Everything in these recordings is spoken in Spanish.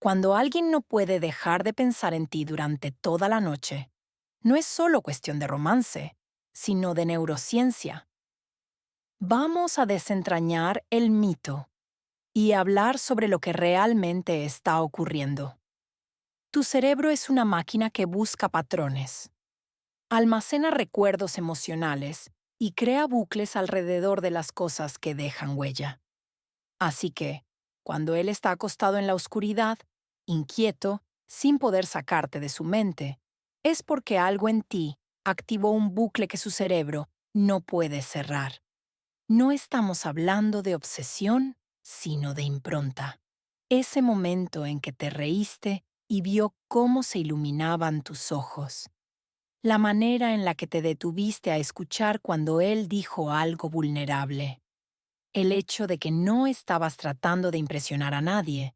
Cuando alguien no puede dejar de pensar en ti durante toda la noche, no es solo cuestión de romance, sino de neurociencia. Vamos a desentrañar el mito y hablar sobre lo que realmente está ocurriendo. Tu cerebro es una máquina que busca patrones, almacena recuerdos emocionales y crea bucles alrededor de las cosas que dejan huella. Así que, cuando él está acostado en la oscuridad, inquieto, sin poder sacarte de su mente, es porque algo en ti activó un bucle que su cerebro no puede cerrar. No estamos hablando de obsesión, sino de impronta. Ese momento en que te reíste y vio cómo se iluminaban tus ojos. La manera en la que te detuviste a escuchar cuando él dijo algo vulnerable. El hecho de que no estabas tratando de impresionar a nadie.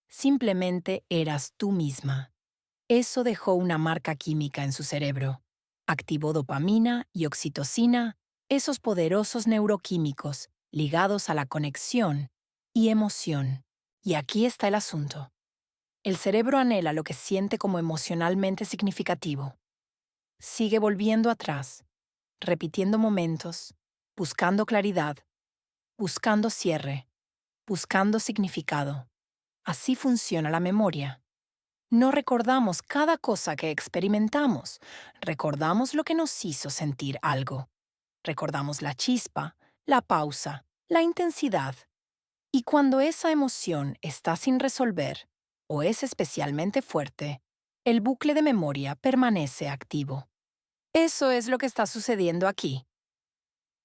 Simplemente eras tú misma. Eso dejó una marca química en su cerebro. Activó dopamina y oxitocina, esos poderosos neuroquímicos ligados a la conexión y emoción. Y aquí está el asunto. El cerebro anhela lo que siente como emocionalmente significativo. Sigue volviendo atrás, repitiendo momentos, buscando claridad, buscando cierre, buscando significado. Así funciona la memoria. No recordamos cada cosa que experimentamos, recordamos lo que nos hizo sentir algo. Recordamos la chispa, la pausa, la intensidad. Y cuando esa emoción está sin resolver, o es especialmente fuerte, el bucle de memoria permanece activo. Eso es lo que está sucediendo aquí.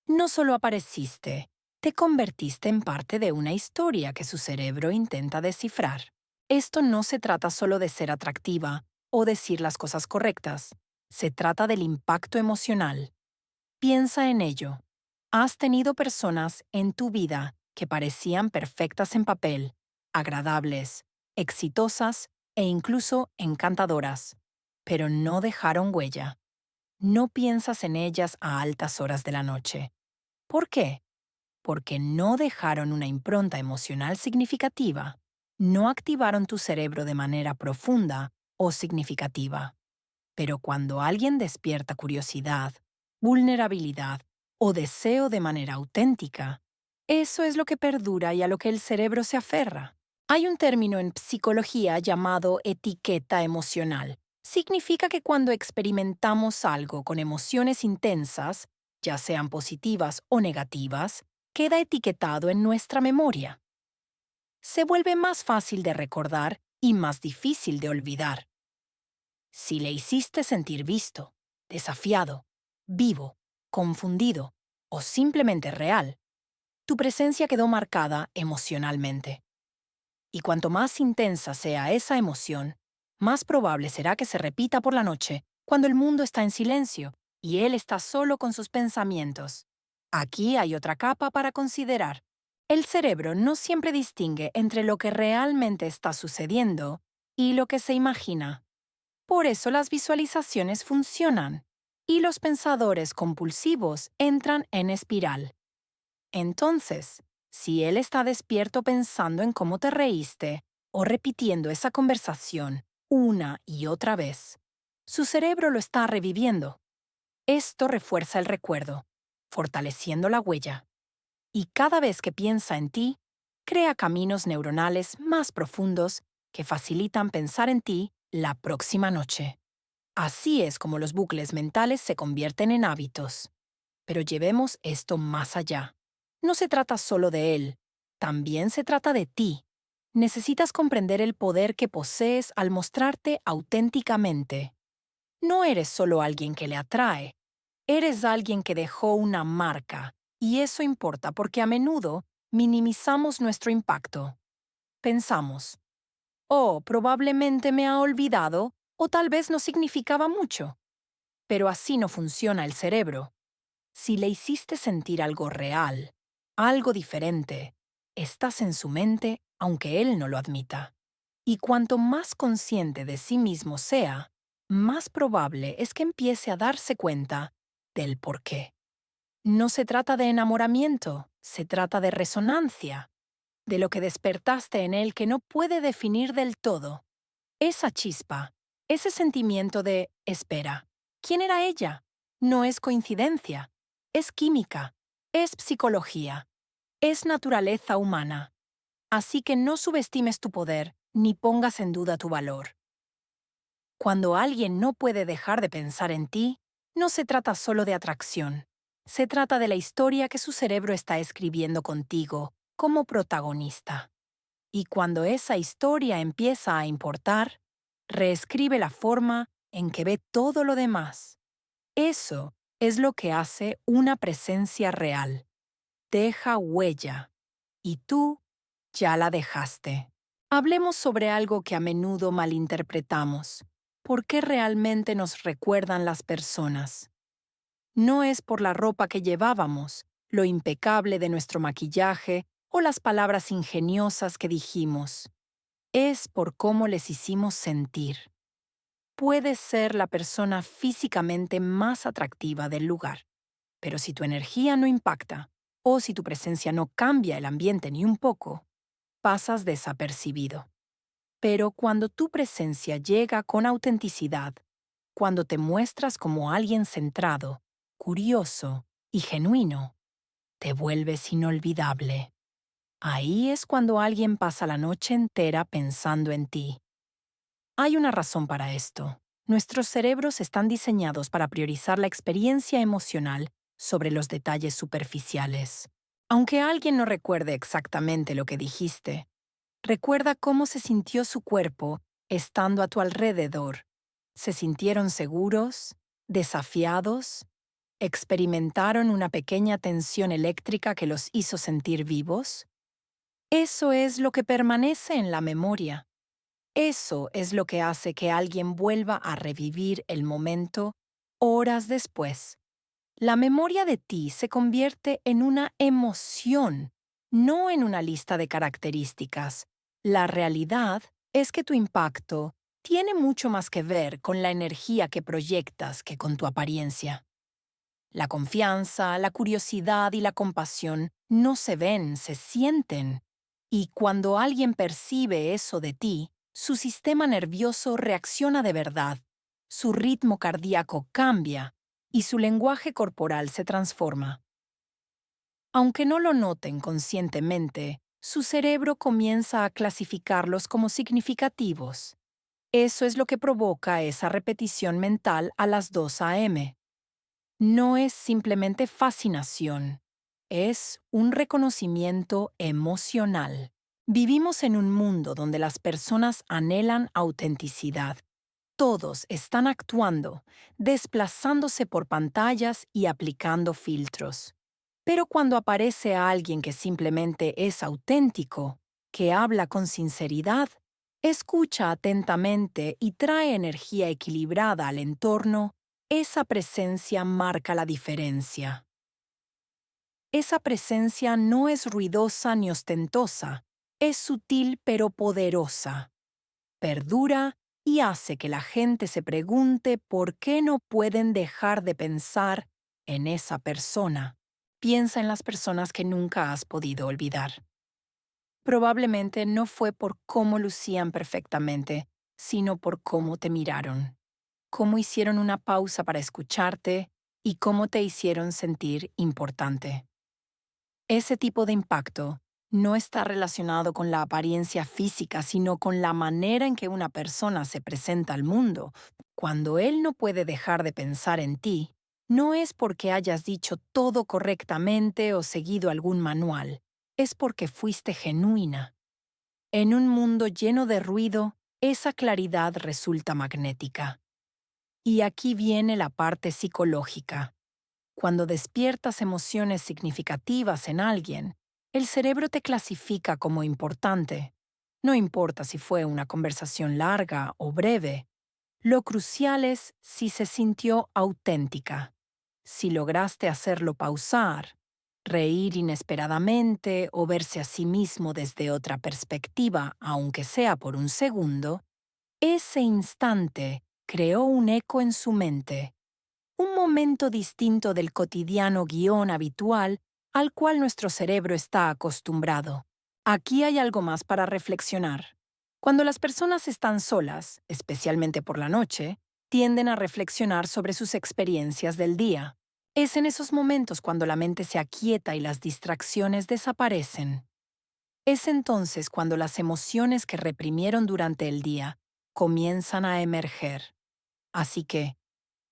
No solo apareciste, te convertiste en parte de una historia que su cerebro intenta descifrar. Esto no se trata solo de ser atractiva o decir las cosas correctas. Se trata del impacto emocional. Piensa en ello. Has tenido personas en tu vida que parecían perfectas en papel, agradables, exitosas e incluso encantadoras, pero no dejaron huella. No piensas en ellas a altas horas de la noche. ¿Por qué? Porque no dejaron una impronta emocional significativa. No activaron tu cerebro de manera profunda o significativa. Pero cuando alguien despierta curiosidad, vulnerabilidad o deseo de manera auténtica, eso es lo que perdura y a lo que el cerebro se aferra. Hay un término en psicología llamado etiqueta emocional. Significa que cuando experimentamos algo con emociones intensas, ya sean positivas o negativas, queda etiquetado en nuestra memoria. Se vuelve más fácil de recordar y más difícil de olvidar. Si le hiciste sentir visto, desafiado, vivo, confundido o simplemente real, tu presencia quedó marcada emocionalmente. Y cuanto más intensa sea esa emoción, más probable será que se repita por la noche cuando el mundo está en silencio y él está solo con sus pensamientos. Aquí hay otra capa para considerar. El cerebro no siempre distingue entre lo que realmente está sucediendo y lo que se imagina. Por eso las visualizaciones funcionan y los pensadores compulsivos entran en espiral. Entonces, si él está despierto pensando en cómo te reíste o repitiendo esa conversación una y otra vez, su cerebro lo está reviviendo. Esto refuerza el recuerdo, fortaleciendo la huella. Y cada vez que piensa en ti, crea caminos neuronales más profundos que facilitan pensar en ti la próxima noche. Así es como los bucles mentales se convierten en hábitos. Pero llevemos esto más allá. No se trata solo de él, también se trata de ti. Necesitas comprender el poder que posees al mostrarte auténticamente. No eres solo alguien que le atrae, eres alguien que dejó una marca, y eso importa porque a menudo minimizamos nuestro impacto. Pensamos, oh, probablemente me ha olvidado, o tal vez no significaba mucho. Pero así no funciona el cerebro. Si le hiciste sentir algo real, algo diferente, estás en su mente aunque él no lo admita. Y cuanto más consciente de sí mismo sea, más probable es que empiece a darse cuenta del por qué. No se trata de enamoramiento, se trata de resonancia. de lo que despertaste en él que no puede definir del todo. Esa chispa, ese sentimiento de espera. ¿Quién era ella? No es coincidencia. Es química. Es psicología. Es naturaleza humana. Así que no subestimes tu poder ni pongas en duda tu valor. Cuando alguien no puede dejar de pensar en ti, no se trata solo de atracción. Se trata de la historia que su cerebro está escribiendo contigo como protagonista. Y cuando esa historia empieza a importar, reescribe la forma en que ve todo lo demás. Eso es lo que hace una presencia real. Deja huella. Y tú ya la dejaste. Hablemos sobre algo que a menudo malinterpretamos. ¿Por qué realmente nos recuerdan las personas? No es por la ropa que llevábamos, lo impecable de nuestro maquillaje o las palabras ingeniosas que dijimos. Es por cómo les hicimos sentir. Puedes ser la persona físicamente más atractiva del lugar, pero si tu energía no impacta o si tu presencia no cambia el ambiente ni un poco, pasas desapercibido. Pero cuando tu presencia llega con autenticidad, cuando te muestras como alguien centrado, curioso y genuino, te vuelves inolvidable. Ahí es cuando alguien pasa la noche entera pensando en ti. Hay una razón para esto. Nuestros cerebros están diseñados para priorizar la experiencia emocional sobre los detalles superficiales. Aunque alguien no recuerde exactamente lo que dijiste, recuerda cómo se sintió su cuerpo estando a tu alrededor. ¿Se sintieron seguros? ¿Desafiados? ¿Experimentaron una pequeña tensión eléctrica que los hizo sentir vivos? Eso es lo que permanece en la memoria. Eso es lo que hace que alguien vuelva a revivir el momento horas después. La memoria de ti se convierte en una emoción, no en una lista de características. La realidad es que tu impacto tiene mucho más que ver con la energía que proyectas que con tu apariencia. La confianza, la curiosidad y la compasión no se ven, se sienten. Y cuando alguien percibe eso de ti, su sistema nervioso reacciona de verdad, su ritmo cardíaco cambia y su lenguaje corporal se transforma. Aunque no lo noten conscientemente, su cerebro comienza a clasificarlos como significativos. Eso es lo que provoca esa repetición mental a las 2 a.m. No es simplemente fascinación, es un reconocimiento emocional. Vivimos en un mundo donde las personas anhelan autenticidad. Todos están actuando, desplazándose por pantallas y aplicando filtros. Pero cuando aparece alguien que simplemente es auténtico, que habla con sinceridad, escucha atentamente y trae energía equilibrada al entorno, esa presencia marca la diferencia. Esa presencia no es ruidosa ni ostentosa, es sutil pero poderosa. Perdura y hace que la gente se pregunte por qué no pueden dejar de pensar en esa persona. Piensa en las personas que nunca has podido olvidar. Probablemente no fue por cómo lucían perfectamente, sino por cómo te miraron, cómo hicieron una pausa para escucharte y cómo te hicieron sentir importante. Ese tipo de impacto no está relacionado con la apariencia física, sino con la manera en que una persona se presenta al mundo. Cuando él no puede dejar de pensar en ti, no es porque hayas dicho todo correctamente o seguido algún manual, es porque fuiste genuina. En un mundo lleno de ruido, esa claridad resulta magnética. Y aquí viene la parte psicológica. Cuando despiertas emociones significativas en alguien, el cerebro te clasifica como importante. No importa si fue una conversación larga o breve. Lo crucial es si se sintió auténtica. Si lograste hacerlo pausar, reír inesperadamente o verse a sí mismo desde otra perspectiva, aunque sea por un segundo, ese instante creó un eco en su mente, un momento distinto del cotidiano guión habitual al cual nuestro cerebro está acostumbrado. Aquí hay algo más para reflexionar. Cuando las personas están solas, especialmente por la noche, tienden a reflexionar sobre sus experiencias del día. Es en esos momentos cuando la mente se aquieta y las distracciones desaparecen. Es entonces cuando las emociones que reprimieron durante el día comienzan a emerger. Así que,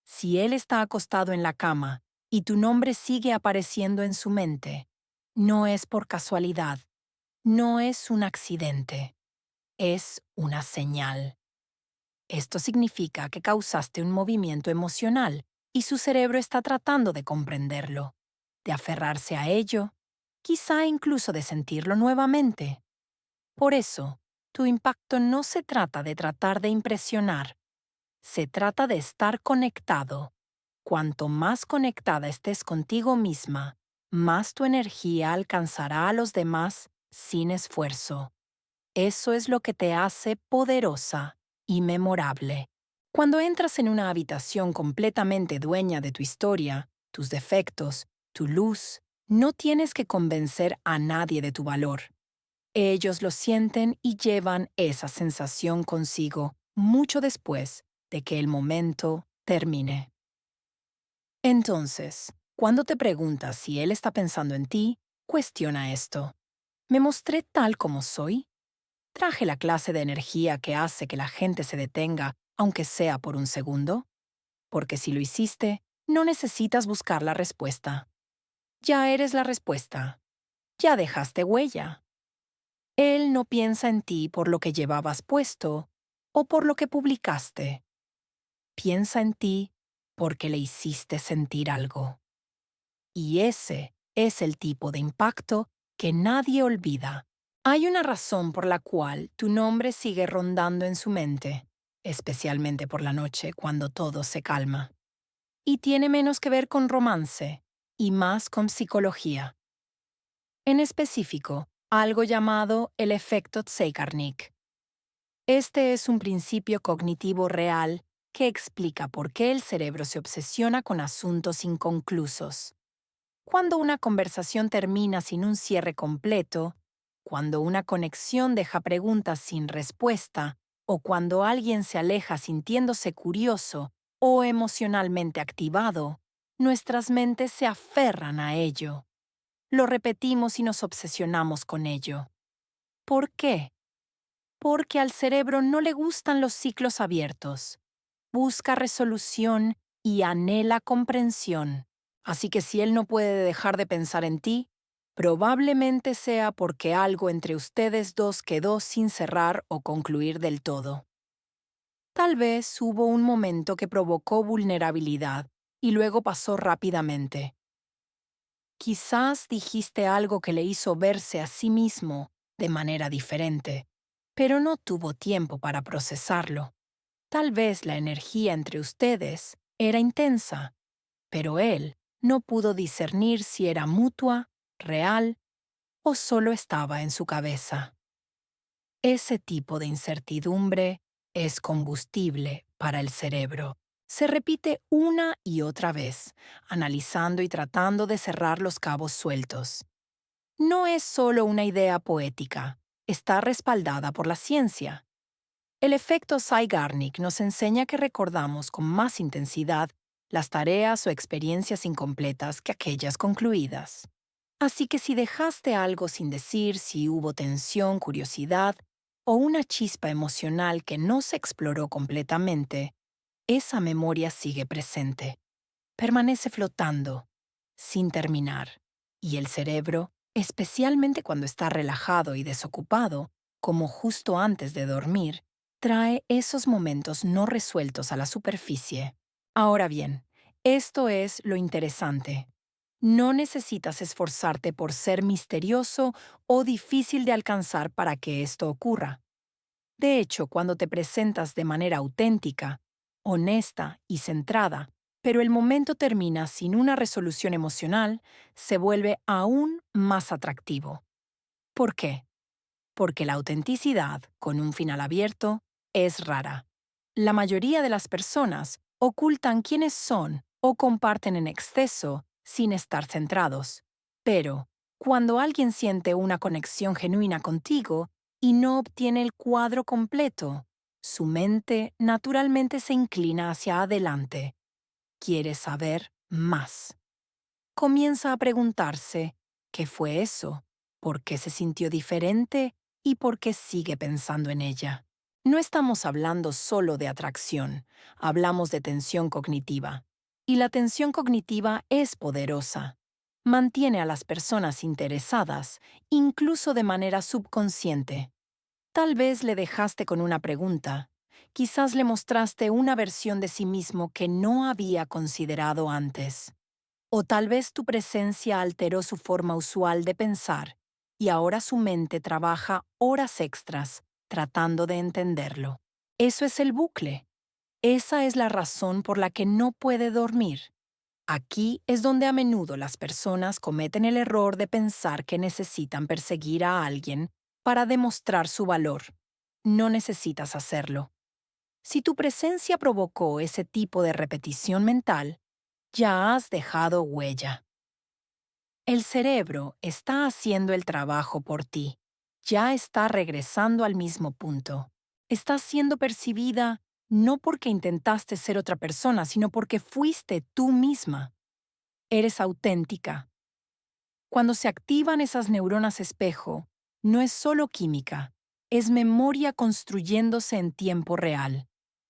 si él está acostado en la cama y tu nombre sigue apareciendo en su mente, no es por casualidad, no es un accidente, es una señal. Esto significa que causaste un movimiento emocional y su cerebro está tratando de comprenderlo, de aferrarse a ello, quizá incluso de sentirlo nuevamente. Por eso, tu impacto no se trata de tratar de impresionar, se trata de estar conectado. Cuanto más conectada estés contigo misma, más tu energía alcanzará a los demás sin esfuerzo. Eso es lo que te hace poderosa y memorable. Cuando entras en una habitación completamente dueña de tu historia, tus defectos, tu luz, no tienes que convencer a nadie de tu valor. Ellos lo sienten y llevan esa sensación consigo mucho después de que el momento termine. Entonces, cuando te preguntas si él está pensando en ti, cuestiona esto. ¿Me mostré tal como soy? ¿Traje la clase de energía que hace que la gente se detenga, aunque sea por un segundo? Porque si lo hiciste, no necesitas buscar la respuesta. Ya eres la respuesta. Ya dejaste huella. Él no piensa en ti por lo que llevabas puesto o por lo que publicaste. Piensa en ti porque le hiciste sentir algo. Y ese es el tipo de impacto que nadie olvida. Hay una razón por la cual tu nombre sigue rondando en su mente, especialmente por la noche cuando todo se calma. Y tiene menos que ver con romance y más con psicología. En específico, algo llamado el efecto Zeigarnik. Este es un principio cognitivo real que explica por qué el cerebro se obsesiona con asuntos inconclusos. Cuando una conversación termina sin un cierre completo, cuando una conexión deja preguntas sin respuesta, o cuando alguien se aleja sintiéndose curioso o emocionalmente activado, nuestras mentes se aferran a ello. Lo repetimos y nos obsesionamos con ello. ¿Por qué? Porque al cerebro no le gustan los ciclos abiertos. Busca resolución y anhela comprensión. Así que si él no puede dejar de pensar en ti, probablemente sea porque algo entre ustedes dos quedó sin cerrar o concluir del todo. Tal vez hubo un momento que provocó vulnerabilidad y luego pasó rápidamente. Quizás dijiste algo que le hizo verse a sí mismo de manera diferente, pero no tuvo tiempo para procesarlo. Tal vez la energía entre ustedes era intensa, pero él no pudo discernir si era mutua, real o solo estaba en su cabeza. Ese tipo de incertidumbre es combustible para el cerebro. Se repite una y otra vez, analizando y tratando de cerrar los cabos sueltos. No es solo una idea poética, está respaldada por la ciencia. El efecto Zeigarnik nos enseña que recordamos con más intensidad las tareas o experiencias incompletas que aquellas concluidas. Así que si dejaste algo sin decir, si hubo tensión, curiosidad o una chispa emocional que no se exploró completamente, esa memoria sigue presente. Permanece flotando, sin terminar. Y el cerebro, especialmente cuando está relajado y desocupado, como justo antes de dormir, trae esos momentos no resueltos a la superficie. Ahora bien, esto es lo interesante. No necesitas esforzarte por ser misterioso o difícil de alcanzar para que esto ocurra. De hecho, cuando te presentas de manera auténtica, honesta y centrada, pero el momento termina sin una resolución emocional, se vuelve aún más atractivo. ¿Por qué? Porque la autenticidad, con un final abierto, es rara. La mayoría de las personas ocultan quiénes son o comparten en exceso sin estar centrados. Pero, Cuando alguien siente una conexión genuina contigo y no obtiene el cuadro completo, su mente naturalmente se inclina hacia adelante. Quiere saber más. Comienza a preguntarse, ¿qué fue eso? ¿Por qué se sintió diferente? ¿Y por qué sigue pensando en ella? No estamos hablando solo de atracción, hablamos de tensión cognitiva. Y la tensión cognitiva es poderosa. Mantiene a las personas interesadas, incluso de manera subconsciente. Tal vez le dejaste con una pregunta. Quizás le mostraste una versión de sí mismo que no había considerado antes. O tal vez tu presencia alteró su forma usual de pensar y ahora su mente trabaja horas extras tratando de entenderlo. Eso es el bucle. Esa es la razón por la que no puede dormir. Aquí es donde a menudo las personas cometen el error de pensar que necesitan perseguir a alguien para demostrar su valor. No necesitas hacerlo. Si tu presencia provocó ese tipo de repetición mental, ya has dejado huella. El cerebro está haciendo el trabajo por ti. Ya está regresando al mismo punto. Estás siendo percibida no porque intentaste ser otra persona, sino porque fuiste tú misma. Eres auténtica. Cuando se activan esas neuronas espejo, no es solo química, es memoria construyéndose en tiempo real.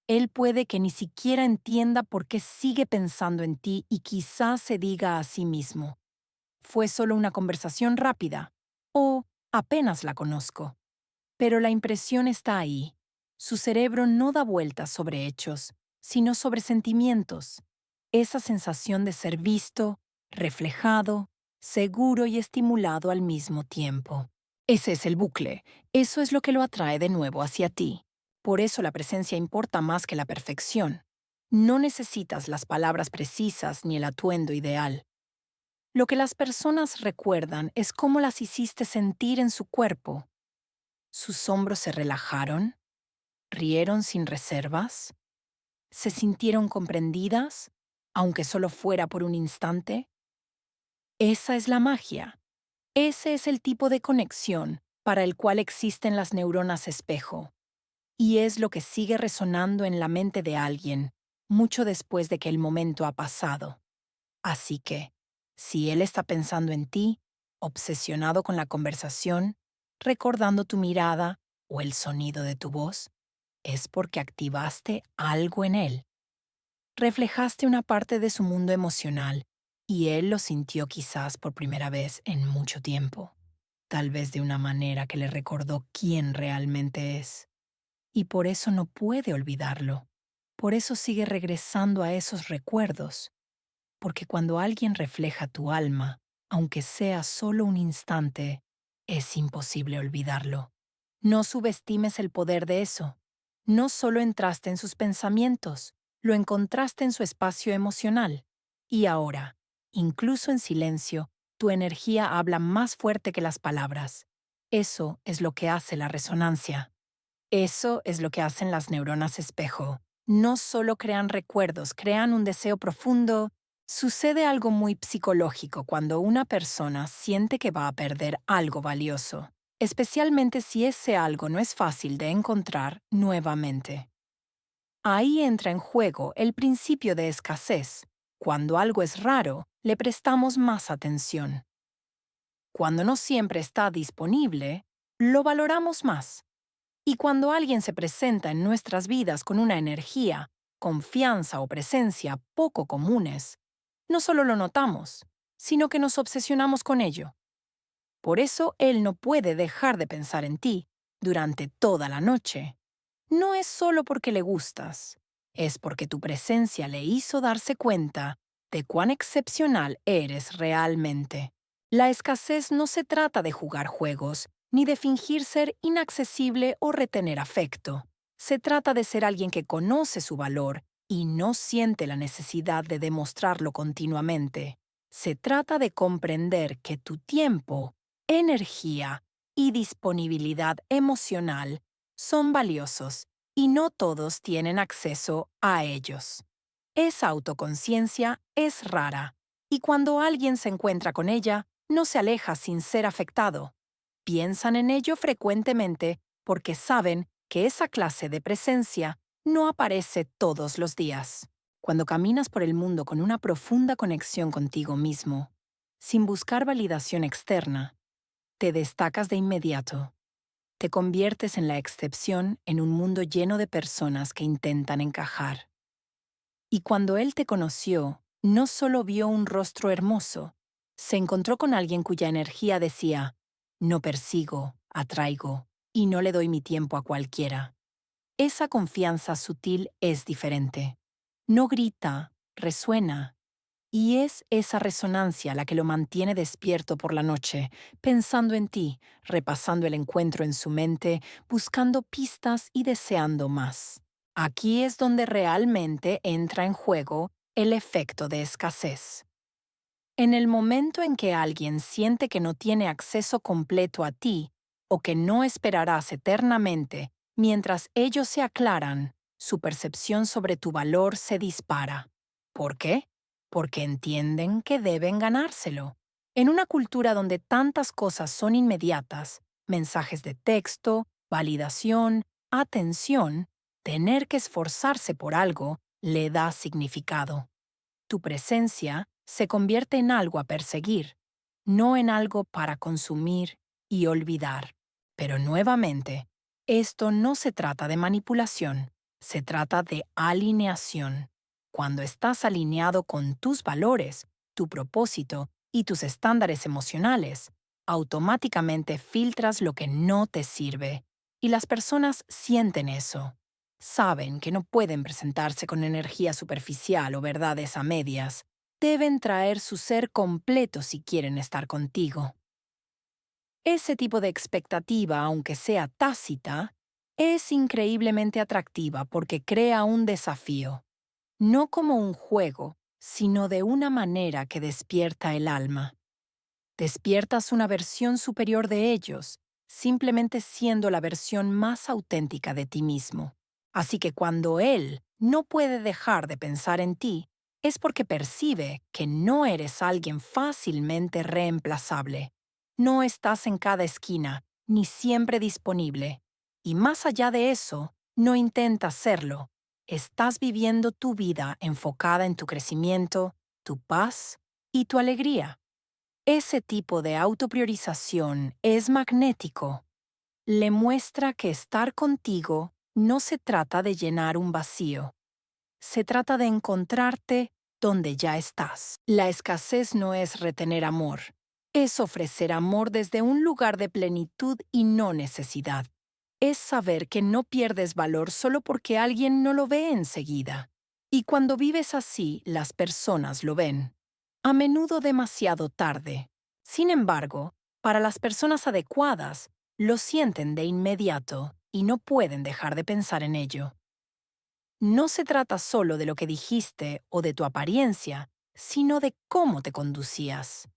Él puede que ni siquiera entienda por qué sigue pensando en ti y quizás se diga a sí mismo: fue solo una conversación rápida, o apenas la conozco. Pero la impresión está ahí. Su cerebro no da vueltas sobre hechos, sino sobre sentimientos. Esa sensación de ser visto, reflejado, seguro y estimulado al mismo tiempo. Ese es el bucle. Eso es lo que lo atrae de nuevo hacia ti. Por eso la presencia importa más que la perfección. No necesitas las palabras precisas ni el atuendo ideal. Lo que las personas recuerdan es cómo las hiciste sentir en su cuerpo. Sus hombros se relajaron, rieron sin reservas, se sintieron comprendidas, aunque solo fuera por un instante. Esa es la magia. Ese es el tipo de conexión para el cual existen las neuronas espejo. Y es lo que sigue resonando en la mente de alguien, mucho después de que el momento ha pasado. Así que, si él está pensando en ti, obsesionado con la conversación, recordando tu mirada o el sonido de tu voz, es porque activaste algo en él. Reflejaste una parte de su mundo emocional y él lo sintió quizás por primera vez en mucho tiempo, tal vez de una manera que le recordó quién realmente es. Y por eso no puede olvidarlo. Por eso sigue regresando a esos recuerdos. Porque cuando alguien refleja tu alma, aunque sea solo un instante, es imposible olvidarlo. No subestimes el poder de eso. No solo entraste en sus pensamientos, lo encontraste en su espacio emocional. Y ahora, incluso en silencio, tu energía habla más fuerte que las palabras. Eso es lo que hace la resonancia. Eso es lo que hacen las neuronas espejo. No solo crean recuerdos, crean un deseo profundo. Sucede algo muy psicológico cuando una persona siente que va a perder algo valioso, especialmente si ese algo no es fácil de encontrar nuevamente. Ahí entra en juego el principio de escasez. Cuando algo es raro, le prestamos más atención. Cuando no siempre está disponible, lo valoramos más. Y cuando alguien se presenta en nuestras vidas con una energía, confianza o presencia poco comunes, no solo lo notamos, sino que nos obsesionamos con ello. Por eso él no puede dejar de pensar en ti durante toda la noche. No es solo porque le gustas, es porque tu presencia le hizo darse cuenta de cuán excepcional eres realmente. La escasez no se trata de jugar juegos, ni de fingir ser inaccesible o retener afecto. Se trata de ser alguien que conoce su valor y no siente la necesidad de demostrarlo continuamente. Se trata de comprender que tu tiempo, energía y disponibilidad emocional son valiosos y no todos tienen acceso a ellos. Esa autoconciencia es rara y cuando alguien se encuentra con ella, no se aleja sin ser afectado. Piensan en ello frecuentemente porque saben que esa clase de presencia no aparece todos los días. Cuando caminas por el mundo con una profunda conexión contigo mismo, sin buscar validación externa, te destacas de inmediato. Te conviertes en la excepción en un mundo lleno de personas que intentan encajar. Y cuando él te conoció, no solo vio un rostro hermoso, se encontró con alguien cuya energía decía, no persigo, atraigo, y no le doy mi tiempo a cualquiera. Esa confianza sutil es diferente. No grita, resuena. Y es esa resonancia la que lo mantiene despierto por la noche, pensando en ti, repasando el encuentro en su mente, buscando pistas y deseando más. Aquí es donde realmente entra en juego el efecto de escasez. En el momento en que alguien siente que no tiene acceso completo a ti o que no esperarás eternamente, mientras ellos se aclaran, su percepción sobre tu valor se dispara. ¿Por qué? Porque entienden que deben ganárselo. En una cultura donde tantas cosas son inmediatas, mensajes de texto, validación, atención, tener que esforzarse por algo le da significado. Tu presencia se convierte en algo a perseguir, no en algo para consumir y olvidar. Pero nuevamente, esto no se trata de manipulación, se trata de alineación. Cuando estás alineado con tus valores, tu propósito y tus estándares emocionales, automáticamente filtras lo que no te sirve. Y las personas sienten eso. Saben que no pueden presentarse con energía superficial o verdades a medias. Deben traer su ser completo si quieren estar contigo. Ese tipo de expectativa, aunque sea tácita, es increíblemente atractiva porque crea un desafío, no como un juego, sino de una manera que despierta el alma. Despiertas una versión superior de ellos, simplemente siendo la versión más auténtica de ti mismo. Así que cuando él no puede dejar de pensar en ti, es porque percibe que no eres alguien fácilmente reemplazable. No estás en cada esquina, ni siempre disponible. Y más allá de eso, no intentas serlo. Estás viviendo tu vida enfocada en tu crecimiento, tu paz y tu alegría. Ese tipo de autopriorización es magnético. Le muestra que estar contigo no se trata de llenar un vacío. Se trata de encontrarte donde ya estás. La escasez no es retener amor. Es ofrecer amor desde un lugar de plenitud y no necesidad. Es saber que no pierdes valor solo porque alguien no lo ve enseguida. Y cuando vives así, las personas lo ven. A menudo demasiado tarde. Sin embargo, para las personas adecuadas, lo sienten de inmediato y no pueden dejar de pensar en ello. No se trata solo de lo que dijiste o de tu apariencia, sino de cómo te conducías,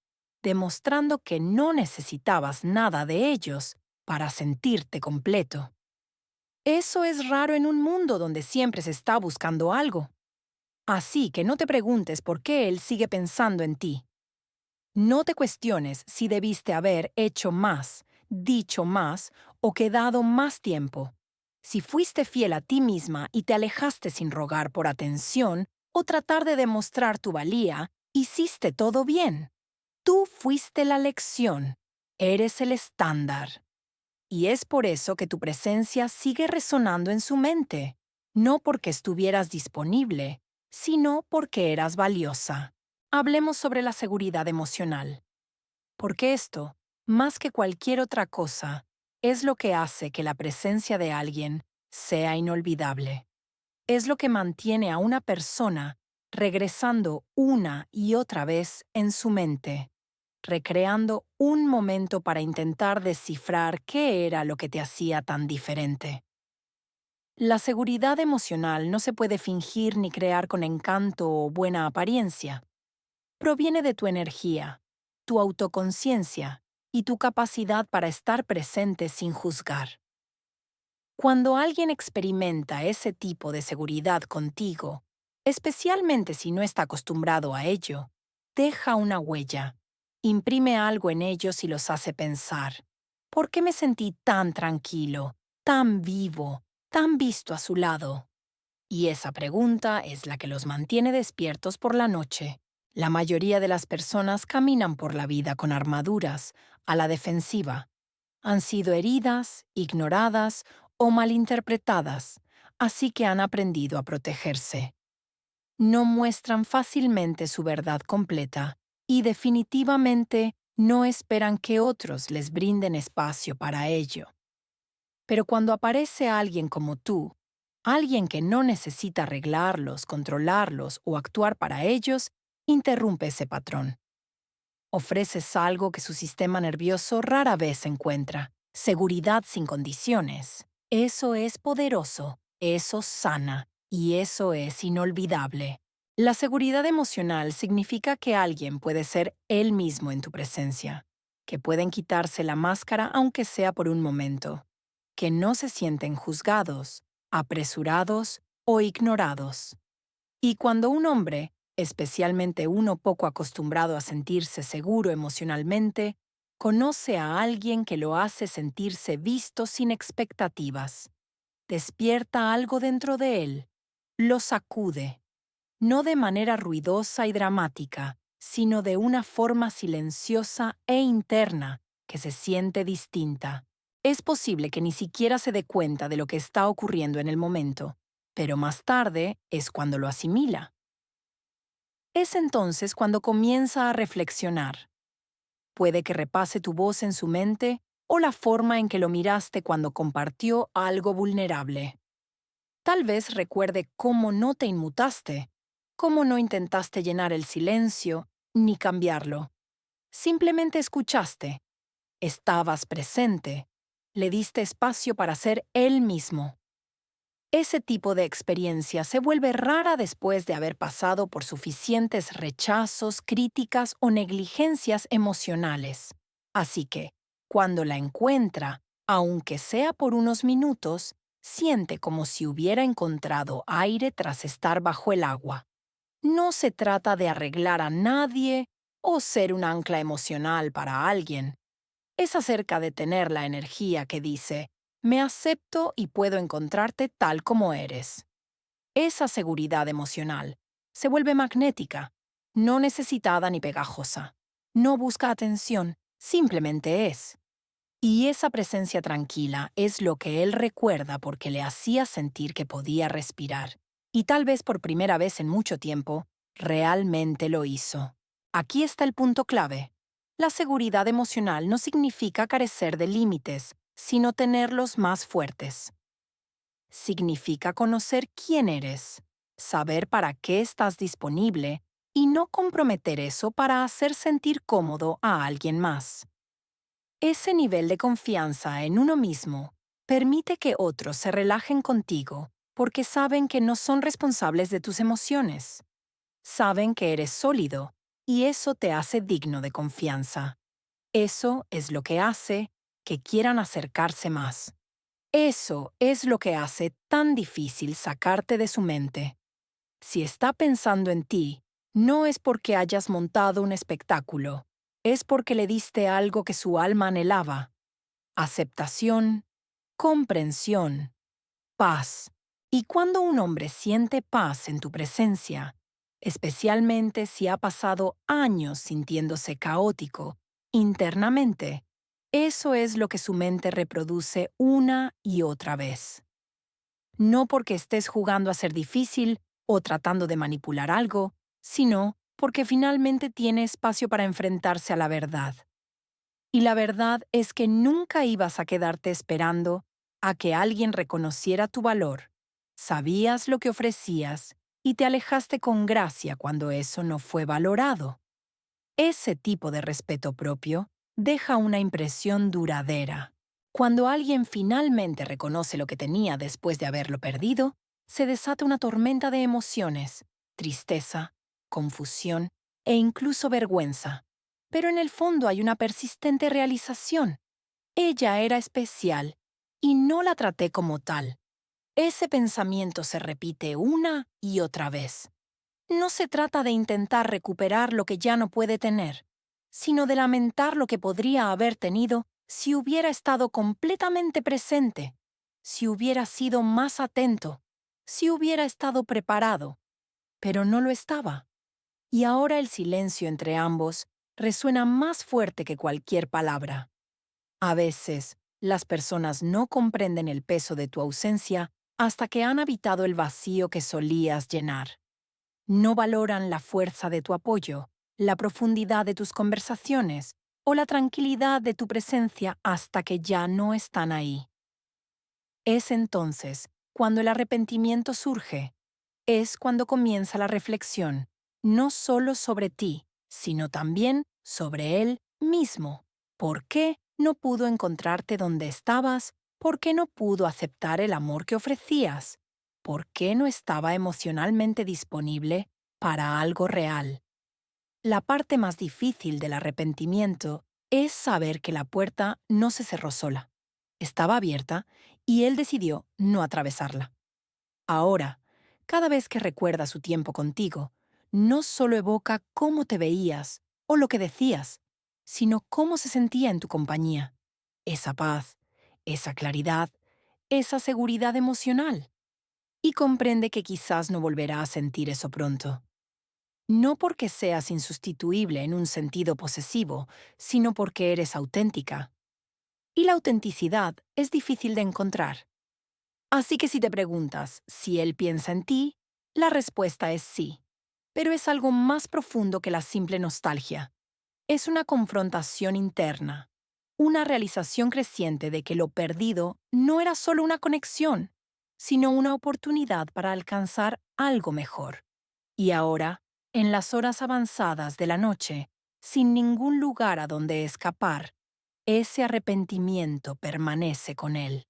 demostrando que no necesitabas nada de ellos para sentirte completo. Eso es raro en un mundo donde siempre se está buscando algo. Así que no te preguntes por qué él sigue pensando en ti. No te cuestiones si debiste haber hecho más, dicho más o quedado más tiempo. Si fuiste fiel a ti misma y te alejaste sin rogar por atención o tratar de demostrar tu valía, hiciste todo bien. Tú fuiste la lección. Eres el estándar. Y es por eso que tu presencia sigue resonando en su mente, no porque estuvieras disponible, sino porque eras valiosa. Hablemos sobre la seguridad emocional, porque esto, más que cualquier otra cosa, es lo que hace que la presencia de alguien sea inolvidable. Es lo que mantiene a una persona regresando una y otra vez en su mente, recreando un momento para intentar descifrar qué era lo que te hacía tan diferente. La seguridad emocional no se puede fingir ni crear con encanto o buena apariencia. Proviene de tu energía, tu autoconciencia y tu capacidad para estar presente sin juzgar. Cuando alguien experimenta ese tipo de seguridad contigo, especialmente si no está acostumbrado a ello, deja una huella. Imprime algo en ellos y los hace pensar. ¿Por qué me sentí tan tranquilo, tan vivo, tan visto a su lado? Y esa pregunta es la que los mantiene despiertos por la noche. La mayoría de las personas caminan por la vida con armaduras, a la defensiva. Han sido heridas, ignoradas o malinterpretadas, así que han aprendido a protegerse. No muestran fácilmente su verdad completa y definitivamente no esperan que otros les brinden espacio para ello. Pero cuando aparece alguien como tú, alguien que no necesita arreglarlos, controlarlos o actuar para ellos, interrumpe ese patrón. Ofreces algo que su sistema nervioso rara vez encuentra: seguridad sin condiciones. Eso es poderoso, eso sana y eso es inolvidable. La seguridad emocional significa que alguien puede ser él mismo en tu presencia, que pueden quitarse la máscara aunque sea por un momento, que no se sienten juzgados, apresurados o ignorados. Y cuando un hombre, especialmente uno poco acostumbrado a sentirse seguro emocionalmente, conoce a alguien que lo hace sentirse visto sin expectativas, despierta algo dentro de él, lo sacude, no de manera ruidosa y dramática, sino de una forma silenciosa e interna que se siente distinta. Es posible que ni siquiera se dé cuenta de lo que está ocurriendo en el momento, pero más tarde es cuando lo asimila. Es entonces cuando comienza a reflexionar. Puede que repase tu voz en su mente o la forma en que lo miraste cuando compartió algo vulnerable. Tal vez recuerde cómo no te inmutaste, cómo no intentaste llenar el silencio ni cambiarlo. Simplemente escuchaste, estabas presente, le diste espacio para ser él mismo. Ese tipo de experiencia se vuelve rara después de haber pasado por suficientes rechazos, críticas o negligencias emocionales. Así que, cuando la encuentra, aunque sea por unos minutos, siente como si hubiera encontrado aire tras estar bajo el agua. No se trata de arreglar a nadie o ser un ancla emocional para alguien. Es acerca de tener la energía que dice: me acepto y puedo encontrarte tal como eres. Esa seguridad emocional se vuelve magnética, no necesitada ni pegajosa. No busca atención, simplemente es. Y esa presencia tranquila es lo que él recuerda porque le hacía sentir que podía respirar. Y tal vez por primera vez en mucho tiempo, realmente lo hizo. Aquí está el punto clave. La seguridad emocional no significa carecer de límites, sino tenerlos más fuertes. Significa conocer quién eres, saber para qué estás disponible y no comprometer eso para hacer sentir cómodo a alguien más. Ese nivel de confianza en uno mismo permite que otros se relajen contigo porque saben que no son responsables de tus emociones. Saben que eres sólido y eso te hace digno de confianza. Eso es lo que hace que quieran acercarse más. Eso es lo que hace tan difícil sacarte de su mente. Si está pensando en ti, no es porque hayas montado un espectáculo, es porque le diste algo que su alma anhelaba: aceptación, comprensión, paz. Y cuando un hombre siente paz en tu presencia, especialmente si ha pasado años sintiéndose caótico internamente, eso es lo que su mente reproduce una y otra vez. No porque estés jugando a ser difícil o tratando de manipular algo, sino porque finalmente tiene espacio para enfrentarse a la verdad. Y la verdad es que nunca ibas a quedarte esperando a que alguien reconociera tu valor. Sabías lo que ofrecías y te alejaste con gracia cuando eso no fue valorado. Ese tipo de respeto propio deja una impresión duradera. Cuando alguien finalmente reconoce lo que tenía después de haberlo perdido, se desata una tormenta de emociones: tristeza, confusión e incluso vergüenza. Pero en el fondo hay una persistente realización. Ella era especial y no la traté como tal. Ese pensamiento se repite una y otra vez. No se trata de intentar recuperar lo que ya no puede tener. sino de lamentar lo que podría haber tenido si hubiera estado completamente presente, si hubiera sido más atento, si hubiera estado preparado, pero no lo estaba. Y ahora el silencio entre ambos resuena más fuerte que cualquier palabra. A veces, las personas no comprenden el peso de tu ausencia hasta que han habitado el vacío que solías llenar. No valoran la fuerza de tu apoyo, la profundidad de tus conversaciones o la tranquilidad de tu presencia hasta que ya no están ahí. Es entonces cuando el arrepentimiento surge. Es cuando comienza la reflexión, no solo sobre ti, sino también sobre él mismo. ¿Por qué no pudo encontrarte donde estabas? ¿Por qué no pudo aceptar el amor que ofrecías? ¿Por qué no estaba emocionalmente disponible para algo real? La parte más difícil del arrepentimiento es saber que la puerta no se cerró sola. Estaba abierta y él decidió no atravesarla. Ahora, cada vez que recuerda su tiempo contigo, no solo evoca cómo te veías o lo que decías, sino cómo se sentía en tu compañía. Esa paz, esa claridad, esa seguridad emocional. Y comprende que quizás no volverá a sentir eso pronto. No porque seas insustituible en un sentido posesivo, sino porque eres auténtica. Y la autenticidad es difícil de encontrar. Así que si te preguntas si él piensa en ti, la respuesta es sí. Pero es algo más profundo que la simple nostalgia. Es una confrontación interna, una realización creciente de que lo perdido no era solo una conexión, sino una oportunidad para alcanzar algo mejor. Y ahora, en las horas avanzadas de la noche, sin ningún lugar a donde escapar, ese arrepentimiento permanece con él.